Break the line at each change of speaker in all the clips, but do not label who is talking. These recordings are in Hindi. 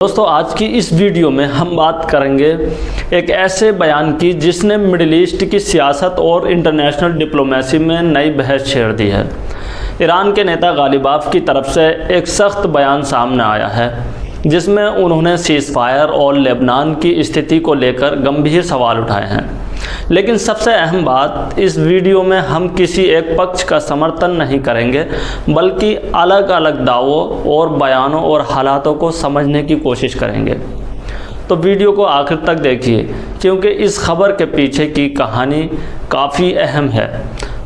दोस्तों, आज की इस वीडियो में हम बात करेंगे एक ऐसे बयान की जिसने मिडिल ईस्ट की सियासत और इंटरनेशनल डिप्लोमेसी में नई बहस छेड़ दी है। ईरान के नेता गालिबाफ की तरफ से एक सख्त बयान सामने आया है जिसमें उन्होंने सीज़ फायर और लेबनान की स्थिति को लेकर गंभीर सवाल उठाए हैं। लेकिन सबसे अहम बात, इस वीडियो में हम किसी एक पक्ष का समर्थन नहीं करेंगे बल्कि अलग अलग दावों और बयानों और हालातों को समझने की कोशिश करेंगे। तो वीडियो को आखिर तक देखिए क्योंकि इस खबर के पीछे की कहानी काफ़ी अहम है।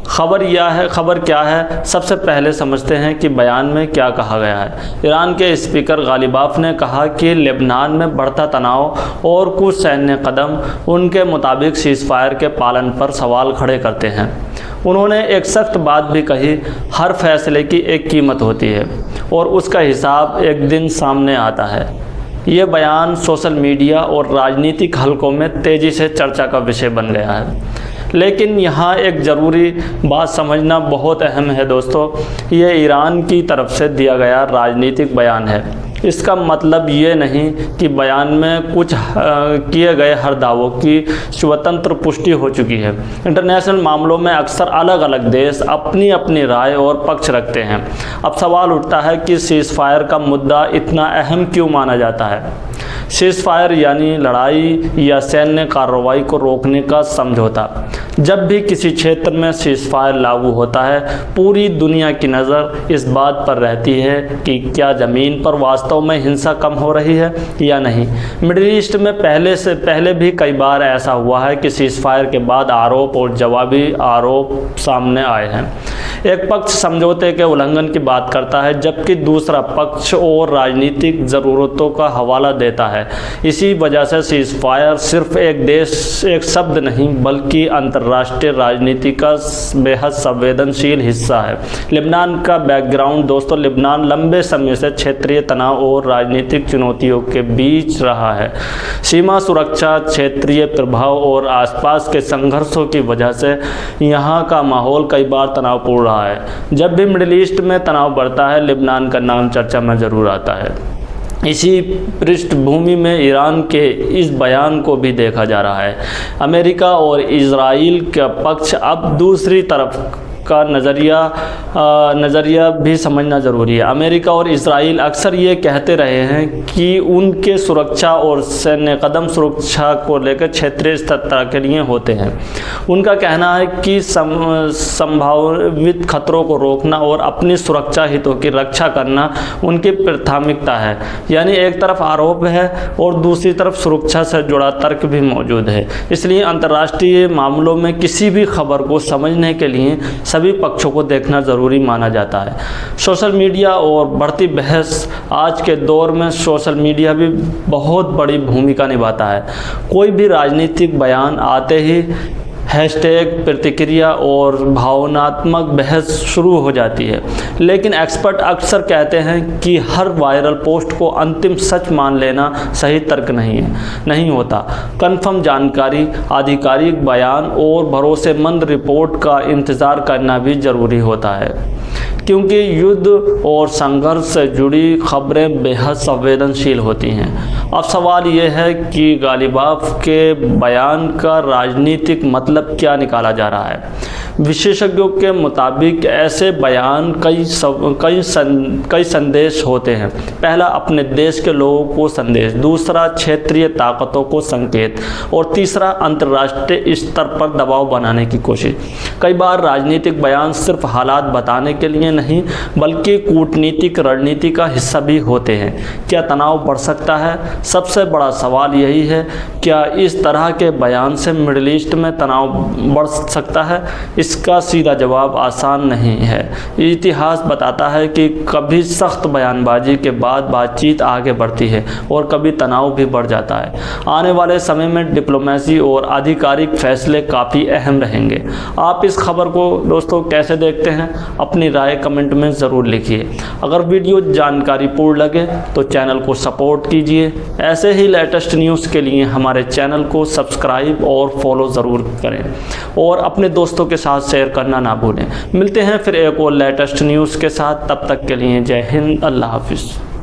खबर क्या है, सबसे पहले समझते हैं कि बयान में क्या कहा गया है। ईरान के स्पीकर गालिबाफ ने कहा कि लेबनान में बढ़ता तनाव और कुछ सैन्य कदम उनके मुताबिक सीज़ फायर के पालन पर सवाल खड़े करते हैं। उन्होंने एक सख्त बात भी कही, हर फैसले की एक कीमत होती है और उसका हिसाब एक दिन सामने आता है। ये बयान सोशल मीडिया और राजनीतिक हलकों में तेज़ी से चर्चा का विषय बन गया है। लेकिन यहाँ एक ज़रूरी बात समझना बहुत अहम है दोस्तों, ये ईरान की तरफ से दिया गया राजनीतिक बयान है। इसका मतलब ये नहीं कि बयान में कुछ किए गए हर दावों की स्वतंत्र पुष्टि हो चुकी है। इंटरनेशनल मामलों में अक्सर अलग अलग देश अपनी अपनी राय और पक्ष रखते हैं। अब सवाल उठता है कि सीज़ फायर का मुद्दा इतना अहम क्यों माना जाता है। सीज़ फायर यानी लड़ाई या सैन्य कार्रवाई को रोकने का समझौता। जब भी किसी क्षेत्र में सीज़ फायर लागू होता है, पूरी दुनिया की नज़र इस बात पर रहती है कि क्या ज़मीन पर वास्तव में हिंसा कम हो रही है या नहीं। मिडिल ईस्ट में पहले भी कई बार ऐसा हुआ है कि सीज़ फायर के बाद आरोप और जवाबी आरोप सामने आए हैं। एक पक्ष समझौते के उल्लंघन की बात करता है जबकि दूसरा पक्ष और राजनीतिक ज़रूरतों का हवाला देता है। इसी वजह से सीज़ फायर सिर्फ एक शब्द नहीं बल्कि अंतर्राष्ट्रीय राजनीति का बेहद संवेदनशील हिस्सा है। लेबनान का बैकग्राउंड दोस्तों, लेबनान लंबे समय से क्षेत्रीय तनाव और राजनीतिक चुनौतियों के बीच रहा है। सीमा सुरक्षा, क्षेत्रीय प्रभाव और आसपास के संघर्षों की वजह से यहाँ का माहौल कई बार तनावपूर्ण रहा है। जब भी मिडिल ईस्ट में तनाव बढ़ता है, लेबनान का नाम चर्चा में ज़रूर आता है। इसी पृष्ठभूमि में ईरान के इस बयान को भी देखा जा रहा है। अमेरिका और इजराइल का पक्ष अब दूसरी तरफ का नज़रिया भी समझना ज़रूरी है। अमेरिका और इजराइल अक्सर ये कहते रहे हैं कि उनके सुरक्षा और सैन्य कदम सुरक्षा को लेकर क्षेत्रीय स्तर के लिए होते हैं। उनका कहना है कि संभावित खतरों को रोकना और अपनी सुरक्षा हितों की रक्षा करना उनकी प्राथमिकता है। यानी एक तरफ आरोप है और दूसरी तरफ सुरक्षा से जुड़ा तर्क भी मौजूद है। इसलिए अंतर्राष्ट्रीय मामलों में किसी भी खबर को समझने के लिए सभी पक्षों को देखना ज़रूरी माना जाता है। सोशल मीडिया और बढ़ती बहस, आज के दौर में सोशल मीडिया भी बहुत बड़ी भूमिका निभाता है। कोई भी राजनीतिक बयान आते ही हैशटैग, प्रतिक्रिया और भावनात्मक बहस शुरू हो जाती है। लेकिन एक्सपर्ट अक्सर कहते हैं कि हर वायरल पोस्ट को अंतिम सच मान लेना सही तर्क नहीं होता। कन्फर्म जानकारी, आधिकारिक बयान और भरोसेमंद रिपोर्ट का इंतज़ार करना भी ज़रूरी होता है क्योंकि युद्ध और संघर्ष से जुड़ी खबरें बेहद संवेदनशील होती हैं। अब सवाल यह है कि गालिबाफ के बयान का राजनीतिक मतलब क्या निकाला जा रहा है। विशेषज्ञों के मुताबिक ऐसे बयान कई संदेश होते हैं। पहला, अपने देश के लोगों को संदेश, दूसरा क्षेत्रीय ताकतों को संकेत और तीसरा अंतर्राष्ट्रीय स्तर पर दबाव बनाने की कोशिश। कई बार राजनीतिक बयान सिर्फ हालात बताने के लिए नहीं बल्कि कूटनीतिक रणनीति का हिस्सा भी होते हैं। क्या तनाव बढ़ सकता है? सबसे बड़ा सवाल यही है, क्या इस तरह के बयान से मिडिल ईस्ट में तनाव बढ़ सकता है? इसका सीधा जवाब आसान नहीं है। इतिहास बताता है कि कभी सख्त बयानबाजी के बाद बातचीत आगे बढ़ती है और कभी तनाव भी बढ़ जाता है। आने वाले समय में डिप्लोमेसी और आधिकारिक फैसले काफ़ी अहम रहेंगे। आप इस खबर को दोस्तों कैसे देखते हैं? अपनी राय कमेंट में ज़रूर लिखिए। अगर वीडियो जानकारीपूर्ण लगे तो चैनल को सपोर्ट कीजिए। ऐसे ही लेटेस्ट न्यूज़ के लिए हमारे चैनल को सब्सक्राइब और फॉलो ज़रूर करें और अपने दोस्तों के साथ शेयर करना ना भूलें। मिलते हैं फिर एक और लेटेस्ट न्यूज़ के साथ, तब तक के लिए जय हिंद, अल्लाह हाफिज़।